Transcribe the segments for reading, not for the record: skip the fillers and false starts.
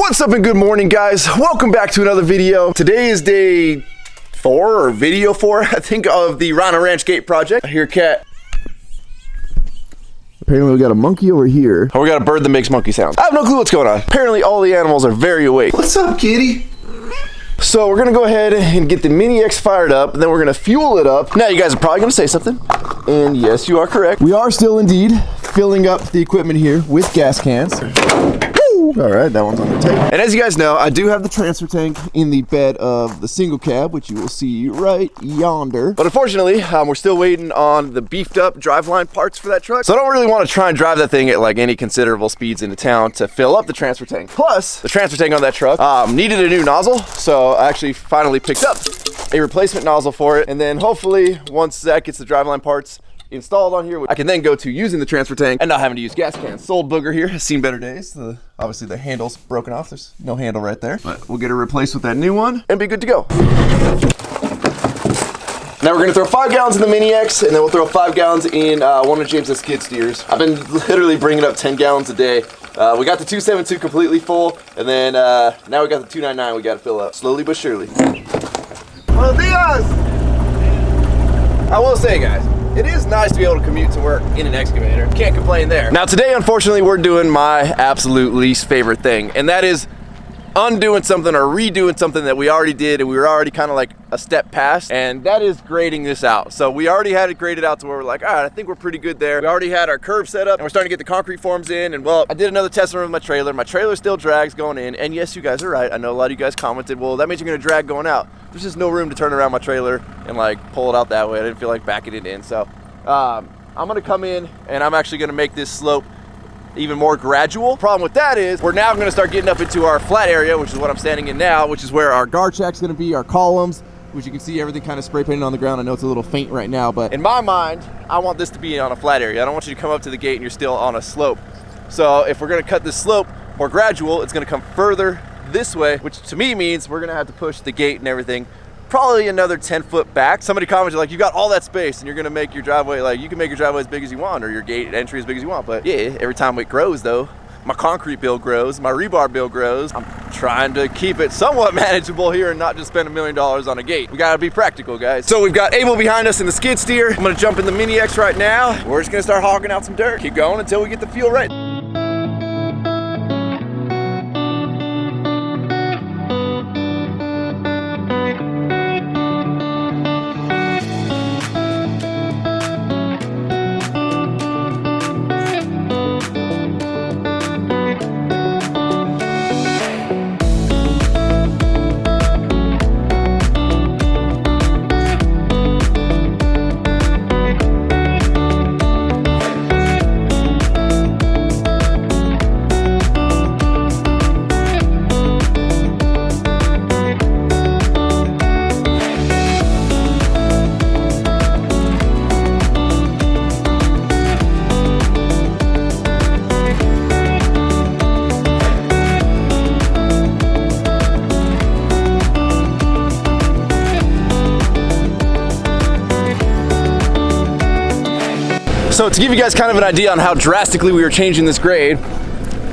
What's up and good morning, guys? Welcome back to another video. Today is day 4 or video 4, I think, of the Ryno Ranch Gate project. I hear a cat. Apparently we got a monkey over here. Oh, we got a bird that makes monkey sounds. I have no clue what's going on. Apparently all the animals are very awake. What's up, kitty? So we're gonna go ahead and get the Mini X fired up, and then we're gonna fuel it up. Now you guys are probably gonna say something, and yes, you are correct. We are still indeed filling up the equipment here with gas cans. All right, that one's on the table. And as you guys know, I do have the transfer tank in the bed of the single cab, which you will see right yonder. But unfortunately, we're still waiting on the beefed up driveline parts for that truck. So I don't really want to try and drive that thing at like any considerable speeds into town to fill up the transfer tank. Plus, the transfer tank on that truck needed a new nozzle. So I actually finally picked up a replacement nozzle for it. And then hopefully, once Zach gets the driveline parts installed on here, I can then go to using the transfer tank and not having to use gas cans. This old booger here has seen better days. Obviously the handle's broken off. There's no handle right there, but we'll get it replaced with that new one and be good to go. Now we're gonna throw 5 gallons in the Mini X, and then we'll throw 5 gallons in one of James's skid steers. I've been literally bringing up 10 gallons a day. We got the 272 completely full, and then now we got the 299 we gotta fill up, slowly but surely. Buenos dias! I will say, guys, it is nice to be able to commute to work in an excavator. Can't complain there. Now today, unfortunately, we're doing my absolute least favorite thing, and that is undoing something or redoing something that we already did and we were already kind of like a step past, and that is grading this out. So we already had it graded out to where we're like, all right, I think we're pretty good there. We already had our curve set up and we're starting to get the concrete forms in, and well, I did another test run with my trailer. My trailer still drags going in, and yes, you guys are right. I know a lot of you guys commented, well, that means you're gonna drag going out. There's just no room to turn around my trailer and like pull it out that way. I didn't feel like backing it in. So I'm gonna come in and I'm actually gonna make this slope even more gradual. Problem with that is we're now gonna start getting up into our flat area, which is what I'm standing in now, which is where our guard shack's gonna be, our columns, which you can see everything kind of spray painted on the ground. I know it's a little faint right now, but in my mind, I want this to be on a flat area. I don't want you to come up to the gate and you're still on a slope. So if we're gonna cut this slope more gradual, it's gonna come further this way, which to me means we're gonna have to push the gate and everything probably another 10 foot back. Somebody commented like, you got all that space and you're gonna make your driveway, like you can make your driveway as big as you want or your gate entry as big as you want. But yeah, every time it grows though, my concrete bill grows, my rebar bill grows. I'm trying to keep it somewhat manageable here and not just spend $1 million on a gate. We gotta be practical, guys. So we've got Abel behind us in the skid steer. I'm gonna jump in the Mini X right now. We're just gonna start hogging out some dirt. Keep going until we get the fuel right. So to give you guys kind of an idea on how drastically we were changing this grade,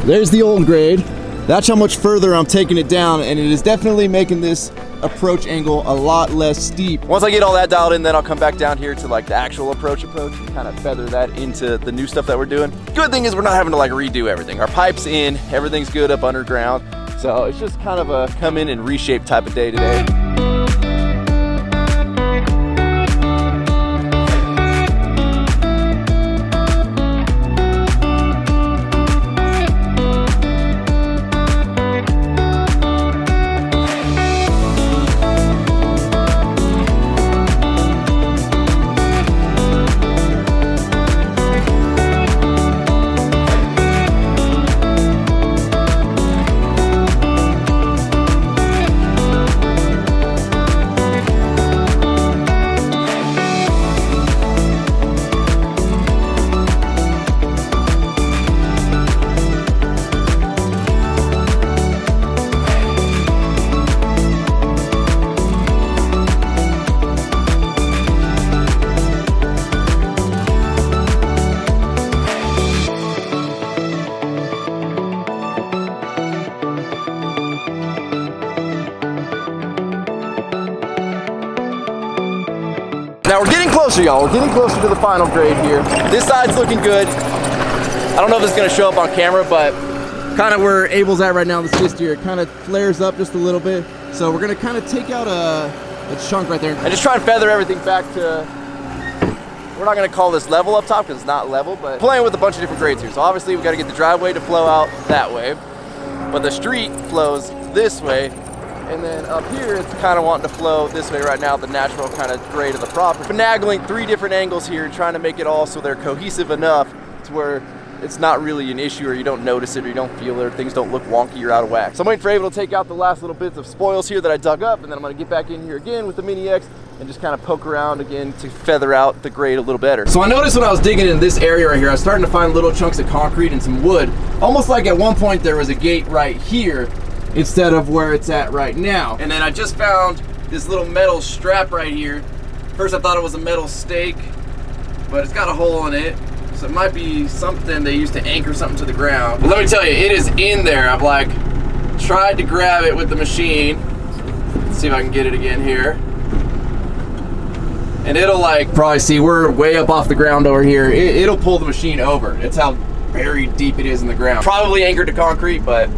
there's the old grade. That's how much further I'm taking it down, and it is definitely making this approach angle a lot less steep. Once I get all that dialed in, then I'll come back down here to like the actual approach and kind of feather that into the new stuff that we're doing. Good thing is we're not having to like redo everything. Our pipe's in, everything's good up underground. So it's just kind of a come in and reshape type of day today. closer, y'all. We're getting closer to the final grade here. This side's looking good. I don't know if this is gonna show up on camera, but kind of where Abel's at right now on the skid steer, it kind of flares up just a little bit. So we're gonna kind of take out a chunk right there and just try and feather everything back to, we're not gonna call this level up top because it's not level, but playing with a bunch of different grades here. So obviously we gotta get the driveway to flow out that way, but the street flows this way. And then up here, it's kind of wanting to flow this way right now, the natural kind of grade of the property. Finagling 3 different angles here, trying to make it all so they're cohesive enough to where it's not really an issue, or you don't notice it, or you don't feel it, or things don't look wonky or out of whack. So I'm waiting for Abel to take out the last little bits of spoils here that I dug up, and then I'm gonna get back in here again with the Mini X and just kind of poke around again to feather out the grade a little better. So I noticed when I was digging in this area right here, I was starting to find little chunks of concrete and some wood. Almost like at one point there was a gate right here instead of where it's at right now. And then I just found this little metal strap right here. First I thought it was a metal stake, but it's got a hole in it. So it might be something they used to anchor something to the ground. But let me tell you, it is in there. I've like tried to grab it with the machine. Let's see if I can get it again here. And it'll like, probably see we're way up off the ground over here. It'll pull the machine over. It's how very deep it is in the ground. Probably anchored to concrete, but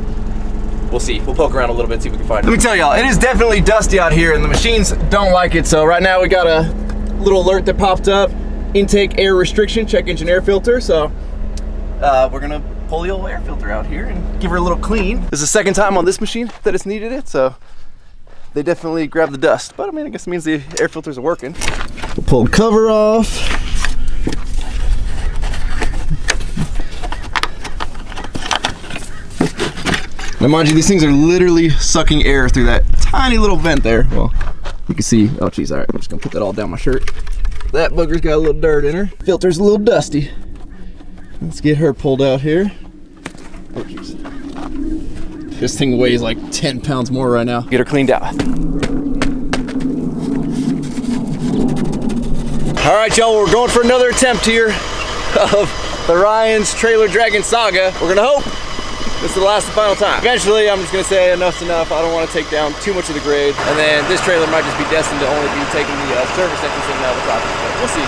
we'll see. We'll poke around a little bit, see if we can find it. Let me tell y'all, it is definitely dusty out here and the machines don't like it. So right now we got a little alert that popped up. Intake air restriction, check engine air filter. So we're gonna pull the old air filter out here and give her a little clean. This is the second time on this machine that it's needed it, so they definitely grab the dust. But I mean, I guess it means the air filters are working. Pull the cover off. Now mind you, these things are literally sucking air through that tiny little vent there. Well, you can see, oh geez, all right, I'm just gonna put that all down my shirt. That booger's got a little dirt in her. Filter's a little dusty. Let's get her pulled out here. Oh jeez. This thing weighs like 10 pounds more right now. Get her cleaned out. All right, y'all, we're going for another attempt here of the Ryan's Trailer Dragon Saga. We're gonna hope this is the last and final time. Eventually, I'm just gonna say enough's enough. I don't wanna take down too much of the grade. And then this trailer might just be destined to only be taking the service entrance in and out of the property. But we'll see.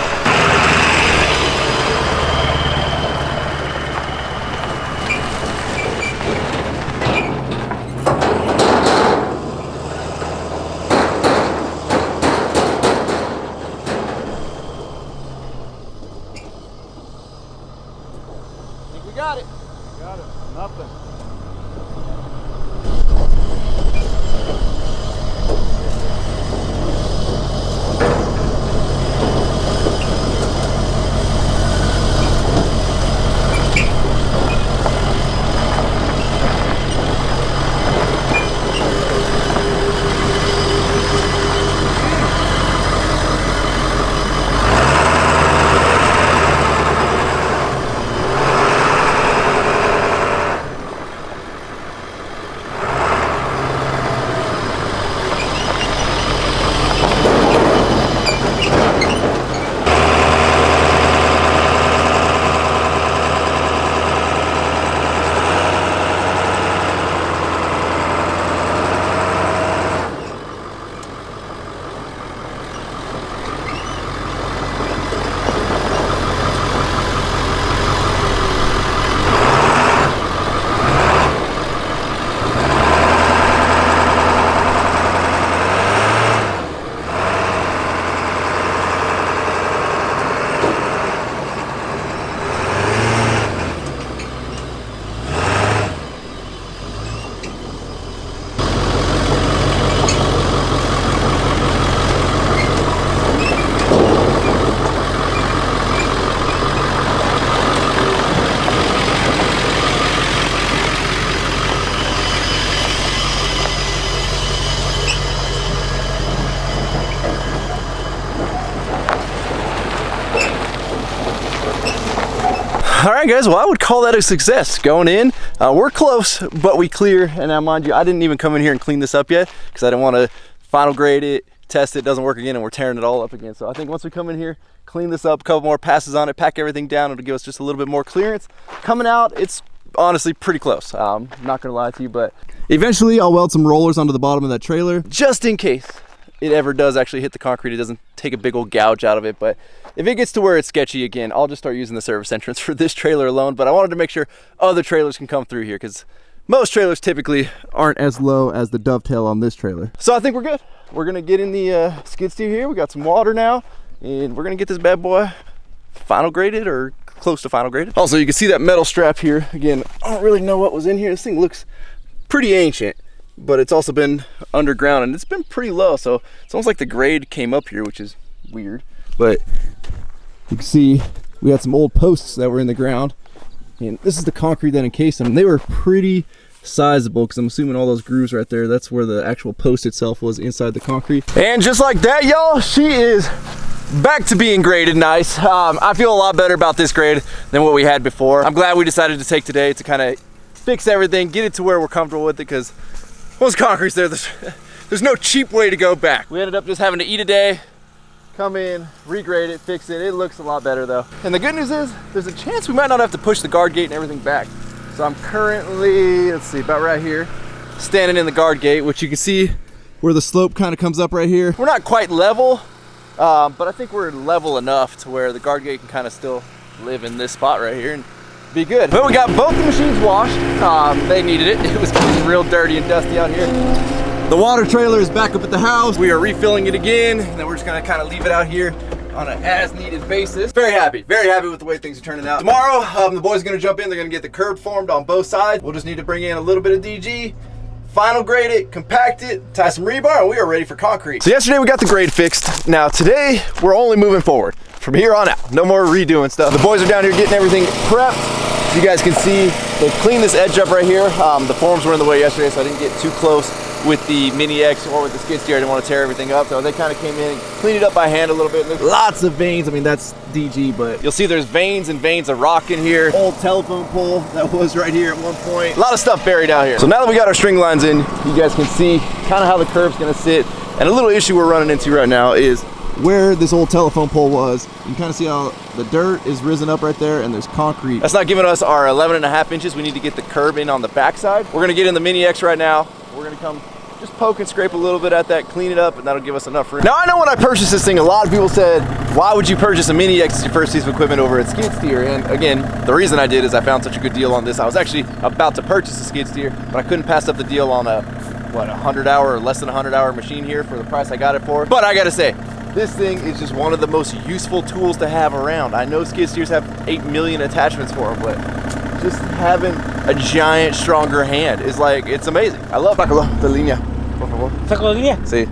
I think we got it. Got it. Nothing. All right, guys, well, I would call that a success. Going in, we're close, but we clear. And now, mind you, I didn't even come in here and clean this up yet because I didn't want to final grade it, test it, doesn't work again, and we're tearing it all up again. So I think once we come in here, clean this up, a couple more passes on it, pack everything down, it'll give us just a little bit more clearance. Coming out, it's honestly pretty close. I'm not gonna lie to you, but eventually I'll weld some rollers onto the bottom of that trailer just in case. it ever does actually hit the concrete, it doesn't take a big old gouge out of it. But if it gets to where it's sketchy again, I'll just start using the service entrance for this trailer alone. But I wanted to make sure other trailers can come through here, because most trailers typically aren't as low as the dovetail on this trailer. So I think we're good. We're gonna get in the skid steer here. We got some water now, and we're gonna get this bad boy final graded, or close to final graded. Also, you can see that metal strap here. Again, I don't really know what was in here. This thing looks pretty ancient, but it's also been underground and it's been pretty low. So it's almost like the grade came up here, which is weird. But you can see we had some old posts that were in the ground, and this is the concrete that encased them. They were pretty sizable, because I'm assuming all those grooves right there, that's where the actual post itself was inside the concrete. And just like that, y'all, she is back to being graded nice. I feel a lot better about this grade than what we had before. I'm glad we decided to take today to kind of fix everything, get it to where we're comfortable with it, because once concrete's there, there's no cheap way to go back. We ended up just having to eat a day, come in, regrade it, fix it. It looks a lot better though. And the good news is, there's a chance we might not have to push the guard gate and everything back. So I'm currently, let's see, about right here, standing in the guard gate, which you can see where the slope kind of comes up right here. We're not quite level, but I think we're level enough to where the guard gate can kind of still live in this spot right here and be good. But we got both the machines washed. They needed it. It was getting real dirty and dusty out here. The water trailer is back up at the house. We are refilling it again, and then we're just gonna kind of leave it out here on an as-needed basis. Very happy with the way things are turning out. Tomorrow, the boys are gonna jump in. They're gonna get the curb formed on both sides. We'll just need to bring in a little bit of DG, final grade it, compact it, tie some rebar, and we are ready for concrete. So yesterday we got the grade fixed. Now today, we're only moving forward. From here on out, no more redoing stuff. The boys are down here getting everything prepped. As you guys can see, they cleaned this edge up right here. The forms were in the way yesterday, so I didn't get too close with the Mini X or with the skid steer. I didn't want to tear everything up, so they kind of came in and cleaned it up by hand a little bit. There's lots of veins. I mean, that's DG, but you'll see there's veins and veins of rock in here. Old telephone pole that was right here at one point. A lot of stuff buried out here. So now that we got our string lines in, you guys can see kind of how the curb's gonna sit. And a little issue we're running into right now is where this old telephone pole was. You can kind of see how the dirt is risen up right there, and there's concrete. That's not giving us our 11.5 inches. We need to get the curb in on the backside. We're gonna get in the Mini X right now. We're gonna come just poke and scrape a little bit at that, clean it up, and that'll give us enough room. Now I know when I purchased this thing, a lot of people said, why would you purchase a Mini X as your first piece of equipment over at skid steer? And again, the reason I did is I found such a good deal on this. I was actually about to purchase a skid steer, but I couldn't pass up the deal on a, what, 100-hour or less than 100-hour machine here for the price I got it for. But I gotta say, this thing is just one of the most useful tools to have around. I know skid steers have 8 million attachments for them, but just having a giant, stronger hand is like, it's amazing. I love Sácalo de línea, por favor. ¿Saco de línea? Sí.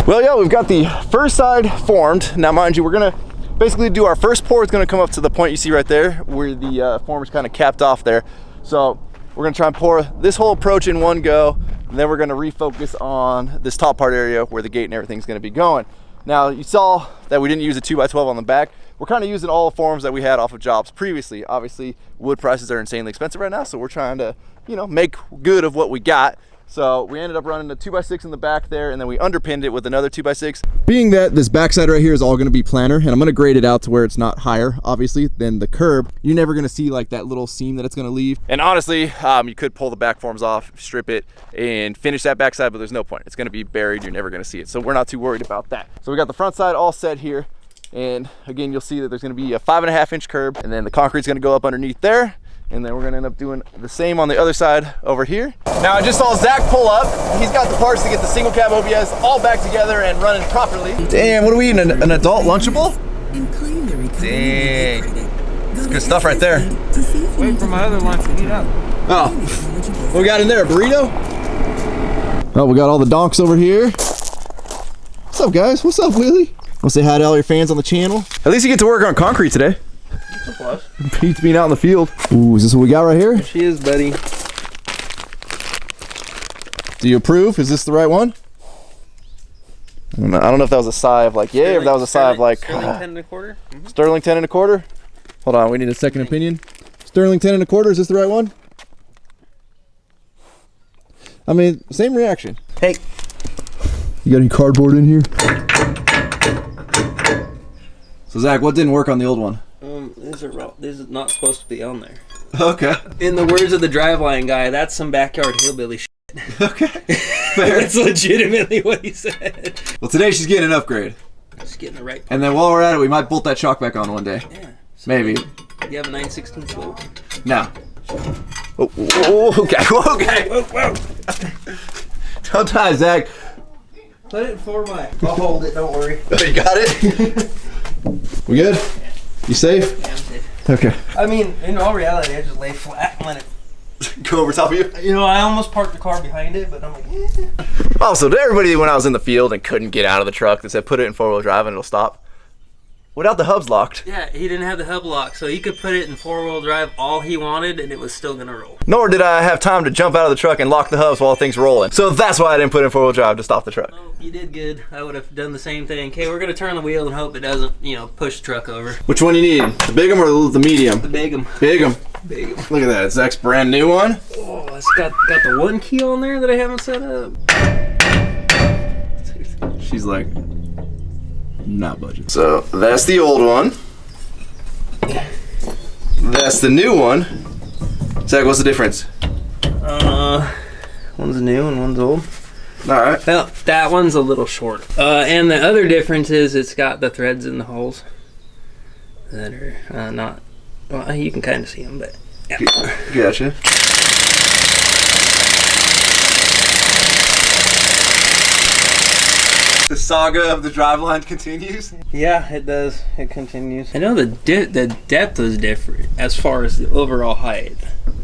Well, yeah, we've got the first side formed. Now, mind you, we're gonna basically do our first pour. It's gonna come up to the point you see right there where the form is kind of capped off there. So we're gonna try and pour this whole approach in one go, and then we're gonna refocus on this top part area where the gate and everything's gonna be going. Now, you saw that we didn't use a 2x12 on the back. We're kind of using all the forms that we had off of jobs previously. Obviously, wood prices are insanely expensive right now, so we're trying to, you know, make good of what we got. So we ended up running a 2x6 in the back there, and then we underpinned it with another 2x6. Being that this backside right here is all gonna be planer, and I'm gonna grade it out to where it's not higher, obviously, than the curb, you're never gonna see like that little seam that it's gonna leave. And honestly, you could pull the back forms off, strip it, and finish that backside, but there's no point. It's gonna be buried, you're never gonna see it. So we're not too worried about that. So we got the front side all set here. And again, you'll see that there's gonna be a 5.5-inch curb, and then the concrete's gonna go up underneath there. And then we're gonna end up doing the same on the other side over here. Now I just saw Zach pull up. He's got the parts to get the single cab OBS all back together and running properly. Damn, what are we eating, an adult Lunchable? Dang, that's good stuff right there. Wait for my other lunch to heat up. Oh, what we got in there, a burrito? Oh, we got all the donks over here. What's up, guys? What's up, Willie? Want to say hi to all your fans on the channel? At least you get to work on concrete today. Pete's being out in the field. Ooh, is this what we got right here? There she is, buddy. Do you approve? Is this the right one? I don't know if that was a sigh of like, yay, or if that was a sigh of like, Sterling 10 1/4. Sterling 10 1/4. Hold on, we need a second opinion. Sterling 10 1/4, is this the right one? I mean, same reaction. Hey. You got any cardboard in here? So Zach, what didn't work on the old one? This is not supposed to be on there. Okay. In the words of the driveline guy, that's some backyard hillbilly shit. Okay. Fair. That's legitimately what he said. Well, today she's getting an upgrade. Just getting the right part. And then while we're at it, we might bolt that shock back on one day. Yeah. So Maybe. You have a 9/16 bolt? No. Oh, okay. Okay. Whoa, whoa. Don't die, Zach. Put it in 4x. I'll hold it, don't worry. You got it? We good? You safe? Yeah, I'm safe. Okay. I mean, in all reality, I just lay flat and let it Go over top of you? You know, I almost parked the car behind it, but I'm like, eh. Also, to everybody when I was in the field and couldn't get out of the truck that said put it in 4-wheel drive and it'll stop. Without the hubs locked. Yeah, he didn't have the hub lock, so he could put it in 4-wheel drive all he wanted and it was still gonna roll. Nor did I have time to jump out of the truck and lock the hubs while things rolling. So that's why I didn't put in 4-wheel drive to stop the truck. Oh, you did good. I would have done the same thing. Okay, we're gonna turn the wheel and hope it doesn't, you know, push the truck over. Which one you need? The big 'em or the medium? The big 'em. Big 'em. Big 'em. Look at that, it's Zach's brand new one. Oh, it's got the one key on there that I haven't set up. She's like, not budget. So that's the old one. That's the new one. Zach, what's the difference? One's new and one's old. All right. Well, that one's a little shorter. And the other difference is it's got the threads in the holes that are not. Well, you can kind of see them, but yeah. Gotcha. The saga of the driveline continues. Yeah, it does. It continues. I know the depth is different as far as the overall height,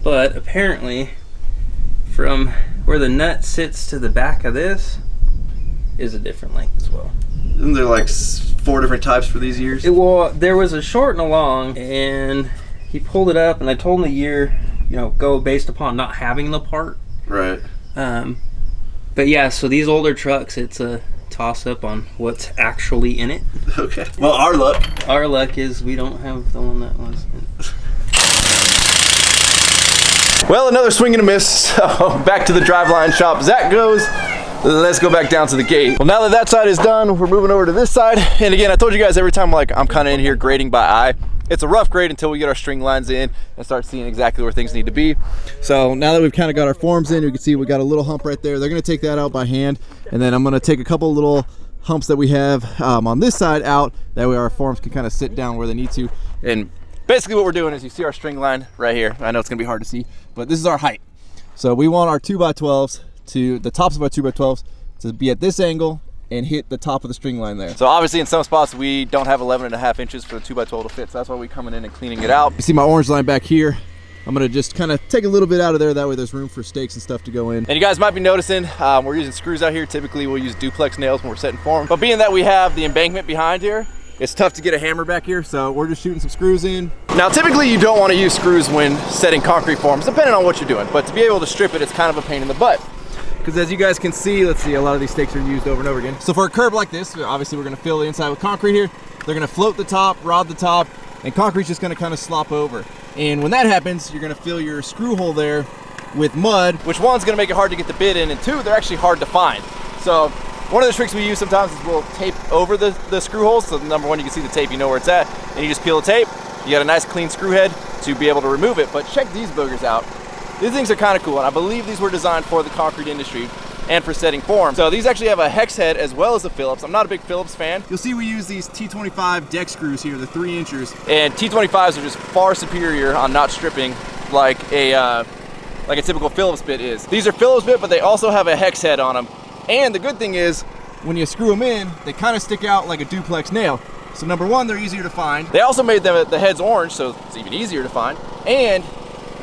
but apparently from where the nut sits to the back of this is a different length as well. Isn't there like 4 different types for these years? Well, there was a short and a long, and he pulled it up, and I told him the year, you know, go based upon not having the part. Right. But yeah, so these older trucks, it's a toss up on what's actually in it. Okay. Well, our luck. Our luck is we don't have the one that was in. Well, another swing and a miss. So back to the driveline shop. Zach goes. Let's go back down to the gate. Well, now that that side is done, we're moving over to this side. And again, I told you guys every time, like, I'm kind of in here grading by eye. It's a rough grade until we get our string lines in and start seeing exactly where things need to be. So now that we've kind of got our forms in, you can see we got a little hump right there. They're gonna take that out by hand. And then I'm gonna take a couple little humps that we have on this side out. That way our forms can kind of sit down where they need to. And basically what we're doing is you see our string line right here. I know it's gonna be hard to see, but this is our height. So we want our 2x12s to, the tops of our 2x12s to be at this angle and hit the top of the string line there. So obviously in some spots we don't have 11.5 inches for the 2x12 to fit, so that's why we're coming in and cleaning it out. You see my orange line back here, I'm gonna just kind of take a little bit out of there, that way there's room for stakes and stuff to go in. And you guys might be noticing, we're using screws out here. Typically we'll use duplex nails when we're setting form, but being that we have the embankment behind here, it's tough to get a hammer back here, so we're just shooting some screws in. Now, typically you don't want to use screws when setting concrete forms, depending on what you're doing, but to be able to strip it, it's kind of a pain in the butt. Because as you guys can see, let's see, a lot of these stakes are used over and over again. So for a curb like this, obviously we're gonna fill the inside with concrete here. They're gonna float the top, rod the top, and concrete's just gonna kind of slop over. And when that happens, you're gonna fill your screw hole there with mud, which one's gonna make it hard to get the bit in, and two, they're actually hard to find. So one of the tricks we use sometimes is we'll tape over the screw holes. So number one, you can see the tape, you know where it's at, and you just peel the tape. You got a nice clean screw head to be able to remove it. But check these boogers out. These things are kind of cool, and I believe these were designed for the concrete industry and for setting form. So these actually have a hex head as well as a Phillips. I'm not a big Phillips fan. You'll see we use these T25 deck screws here, the 3 inchers. And T25s are just far superior on not stripping like a typical Phillips bit is. These are Phillips bit, but they also have a hex head on them. And the good thing is, when you screw them in, they kind of stick out like a duplex nail. So number one, they're easier to find. They also made the heads orange, so it's even easier to find. And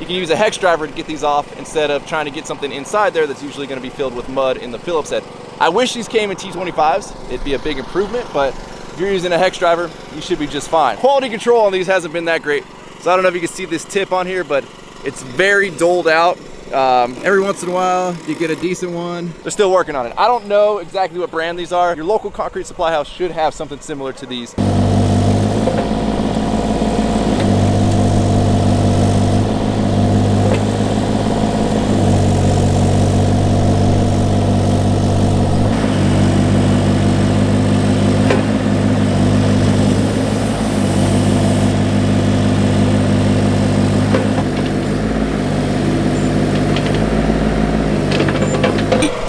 you can use a hex driver to get these off instead of trying to get something inside there that's usually going to be filled with mud in the Phillips head. I wish these came in T25s. It'd be a big improvement, but if you're using a hex driver, you should be just fine. Quality control on these hasn't been that great. So I don't know if you can see this tip on here, but it's very doled out. Every once in a while, you get a decent one. They're still working on it. I don't know exactly what brand these are. Your local concrete supply house should have something similar to these.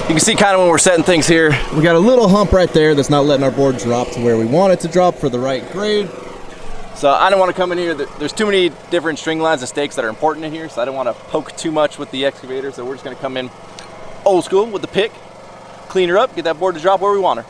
You can see kind of when we're setting things here, we got a little hump right there that's not letting our board drop to where we want it to drop for the right grade. So I don't want to come in here, there's too many different string lines and stakes that are important in here, so I don't want to poke too much with the excavator, so we're just going to come in old school with the pick, clean her up, get that board to drop where we want her.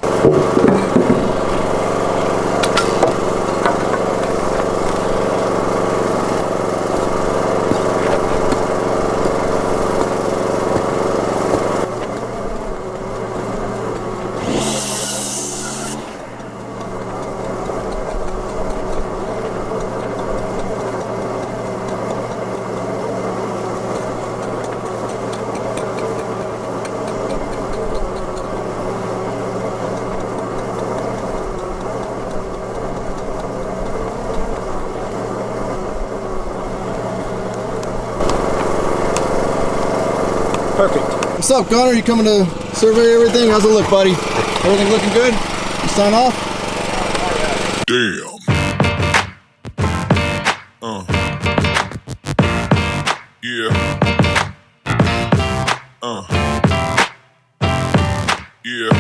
Perfect. What's up, Connor? You coming to survey everything? How's it look, buddy? Everything looking good? You sign off? Damn. Yeah. Yeah.